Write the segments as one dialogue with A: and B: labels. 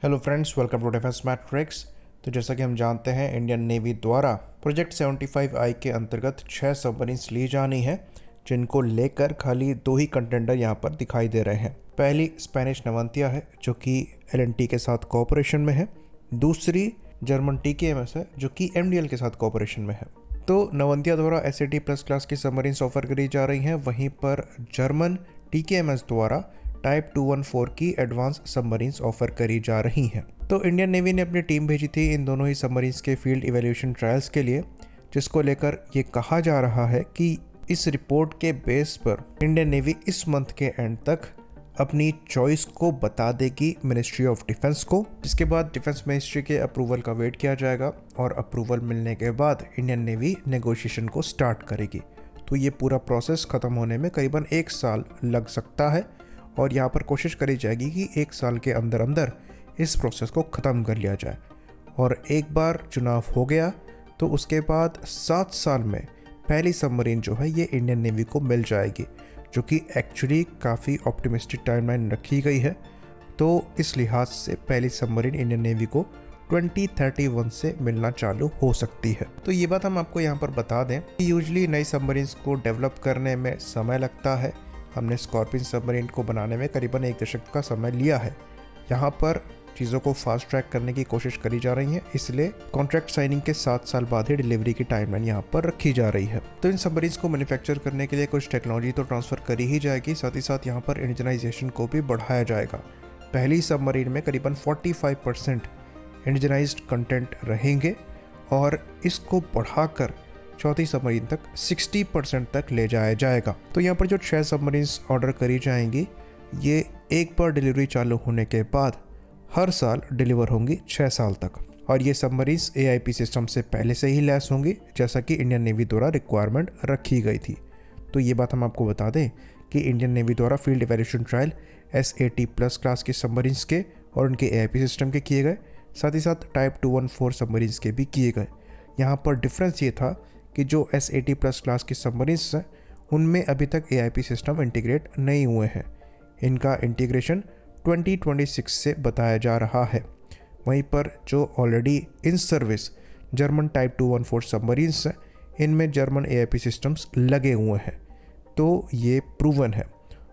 A: Hello friends, welcome to Defence Matrix. तो जैसा कि हम जानते हैं, इंडियन नेवी द्वारा प्रोजेक्ट 75I के अंतर्गत 6 सबमरीन्स ली जानी है, जिनको लेकर खाली 2 ही कंटेंडर यहाँ पर दिखाई दे रहे हैं। पहली स्पेनिश नवंतिया है, जो कि LNT के साथ कोऑपरेशन में है। दूसरी जर्मन TKMS है, जो कि MDL के साथ कोऑपरेशन में है। तो नवंतिया द्वारा SAT प्लस क्लास की सबमरीन्स ऑफर करी जा रही हैं, वहीं पर जर्मन TKMS द्वारा टाइप 214 की एडवांस सबमरीन्स ऑफर करी जा रही हैं। तो इंडियन नेवी ने अपनी टीम भेजी थी इन दोनों ही सबमरीन्स के फील्ड इवैल्यूएशन ट्रायल्स के लिए, जिसको लेकर ये कहा जा रहा है कि इस रिपोर्ट के बेस पर इंडियन नेवी इस मंथ के एंड तक अपनी चॉइस को बता देगी मिनिस्ट्री ऑफ डिफेंस को। इसके बाद डिफेंस मिनिस्ट्री के अप्रूवल का वेट किया जाएगा और अप्रूवल मिलने के बाद इंडियन नेवी नेगोशिएशन को स्टार्ट करेगी। तो ये पूरा प्रोसेस ख़त्म होने में करीबन 1 साल लग सकता है और यहाँ पर कोशिश करी जाएगी कि 1 साल के अंदर अंदर इस प्रोसेस को ख़त्म कर लिया जाए। और एक बार चुनाव हो गया तो उसके बाद 7 साल में पहली सबमरीन जो है ये इंडियन नेवी को मिल जाएगी, जो कि एक्चुअली काफ़ी ऑप्टिमिस्टिक टाइमलाइन रखी गई है। तो इस लिहाज से पहली सबमरीन इंडियन नेवी को 2031 से मिलना चालू हो सकती है। तो ये बात हम आपको यहाँ पर बता दें कि यूजुअली नई सबमरीन्स को डेवलप करने में समय लगता है। हमने स्कॉर्पियन सबमरीन को बनाने में करीबन 1 दशक का समय लिया है। यहाँ पर चीज़ों को फास्ट ट्रैक करने की कोशिश करी जा रही है, इसलिए कॉन्ट्रैक्ट साइनिंग के 7 साल बाद ही डिलीवरी की टाइमलाइन यहाँ पर रखी जा रही है। तो इन सबमरीन्स को मैन्युफैक्चर करने के लिए कुछ टेक्नोलॉजी तो ट्रांसफ़र करी ही जाएगी, साथ ही साथ यहाँ पर इंडिजनाइजेशन को भी बढ़ाया जाएगा। पहली सबमरीन में करीबन 45% इंडिजनाइज्ड कंटेंट रहेंगे और इसको बढ़ाकर चौथी सबमरीन तक 60% तक ले जाया जाएगा। तो यहाँ पर जो 6 सबमरीन्स ऑर्डर करी जाएंगी, ये एक बार डिलीवरी चालू होने के बाद हर साल डिलीवर होंगी 6 साल तक। और ये सबमरीन्स AIP सिस्टम से पहले से ही लैस होंगी, जैसा कि इंडियन नेवी द्वारा रिक्वायरमेंट रखी गई थी। तो ये बात हम आपको बता दें कि इंडियन नेवी द्वारा field evaluation trial SAT plus class के सबमरीन्स के और उनके AIP सिस्टम के किए गए, साथ ही साथ टाइप 214 सबमरीन्स के भी किए गए। यहाँ पर डिफरेंस ये था कि जो SAT प्लस क्लास की सबमरीन्स हैं उनमें अभी तक AIP सिस्टम इंटीग्रेट नहीं हुए हैं। इनका इंटीग्रेशन 2026 से बताया जा रहा है। वहीं पर जो already in service German type 214 submarines हैं, इनमें जर्मन AIP सिस्टम्स लगे हुए हैं। तो ये प्रूवन है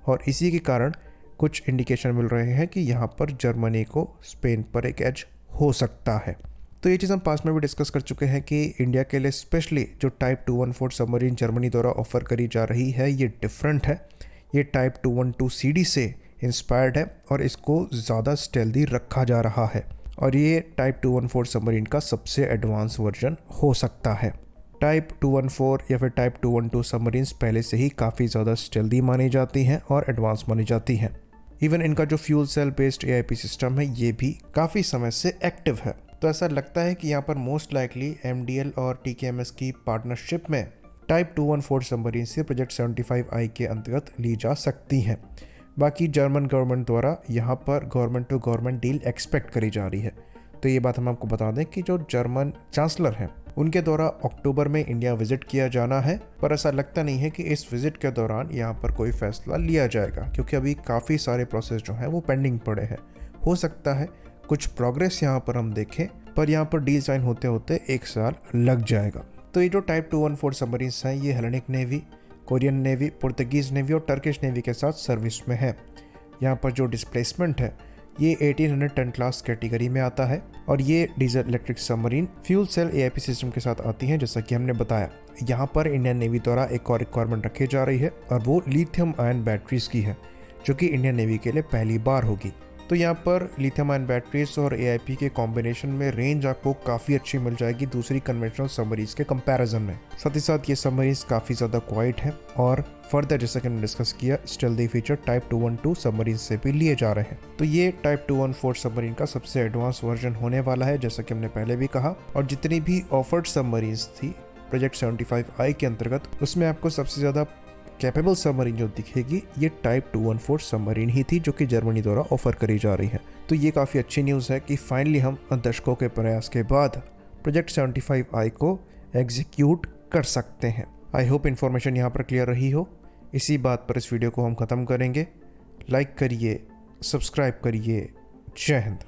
A: और इसी के कारण कुछ इंडिकेशन मिल रहे हैं कि यहाँ पर जर्मनी को स्पेन पर एक एज हो सकता है। तो ये चीज़ हम पास्ट में भी डिस्कस कर चुके हैं कि इंडिया के लिए स्पेशली जो टाइप 214 सबमरीन जर्मनी द्वारा ऑफर करी जा रही है, ये डिफरेंट है। ये टाइप 212 CD से इंस्पायर्ड है और इसको ज़्यादा स्टेल्दी रखा जा रहा है और ये टाइप 214 सबमरीन का सबसे एडवांस वर्जन हो सकता है। टाइप 214 या फिर टाइप 212 सबमरीन्स पहले से ही काफ़ी ज़्यादा स्टेल्दी मानी जाती हैं और एडवांस मानी जाती हैं। इवन इनका जो fuel cell based AIP system है, ये भी काफ़ी समय से एक्टिव है। तो ऐसा लगता है कि यहाँ पर मोस्ट लाइकली MDL और TKMS की पार्टनरशिप में टाइप 214 सबमरीन से प्रोजेक्ट 75I के अंतर्गत ली जा सकती हैं। बाकी जर्मन गवर्नमेंट द्वारा यहाँ पर government to government deal expect करी जा रही है। तो ये बात हम आपको बता दें कि जो जर्मन चांसलर हैं उनके द्वारा अक्टूबर में इंडिया विजिट किया जाना है, पर ऐसा लगता नहीं है कि इस विजिट के दौरान यहाँ पर कोई फैसला लिया जाएगा, क्योंकि अभी काफ़ी सारे प्रोसेस जो हैं वो पेंडिंग पड़े हैं। हो सकता है कुछ प्रोग्रेस यहाँ पर हम देखें, पर यहाँ पर डील साइन होते होते 1 साल लग जाएगा। तो ये जो टाइप 214 सबमरीन्स हैं, ये Hellenic navy, Korean navy, Portuguese navy और टर्किश नेवी के साथ सर्विस में है। यहाँ पर जो डिस्प्लेसमेंट है ये 1810 क्लास कैटेगरी में आता है और ये diesel electric submarine fuel cell AIP system के साथ आती हैं, जैसा कि हमने बताया। यहाँ पर इंडियन नेवी द्वारा एक और रिक्वायरमेंट रखी जा रही है और वो लिथियम आयन बैटरीज की है, जो कि इंडियन नेवी के लिए पहली बार होगी। तो यहाँ पर लिथियम आयन बैटरीज और AIP के कॉम्बिनेशन में रेंज आपको काफ़ी अच्छी मिल जाएगी दूसरी कन्वेंशनल सबमरीन्स के कंपैरिजन में। साथ ही साथ ये सबमरीन्स काफ़ी ज़्यादा क्वाइट हैं और फर्दर जैसा कि हमने डिस्कस किया, स्टेल्दी फीचर टाइप 212 सबमरीन से भी लिए जा रहे हैं। तो ये टाइप 214 सबमरीन का सबसे एडवांस वर्जन होने वाला है, जैसा कि हमने पहले भी कहा। और जितनी भी ऑफर्ड सबमरीन्स थी प्रोजेक्ट 75I के अंतर्गत, उसमें आपको सबसे ज़्यादा कैपेबल सबमरीन जो दिखेगी ये टाइप 214 सबमरीन ही थी, जो कि जर्मनी द्वारा ऑफर करी जा रही है। तो ये काफ़ी अच्छी न्यूज़ है कि फाइनली हम दशकों के प्रयास के बाद प्रोजेक्ट 75I को एग्जीक्यूट कर सकते हैं। आई होप इन्फॉर्मेशन यहाँ पर क्लियर रही हो। इसी बात पर इस वीडियो को हम ख़त्म करेंगे। लाइक करिए, सब्सक्राइब करिए। जय हिंद।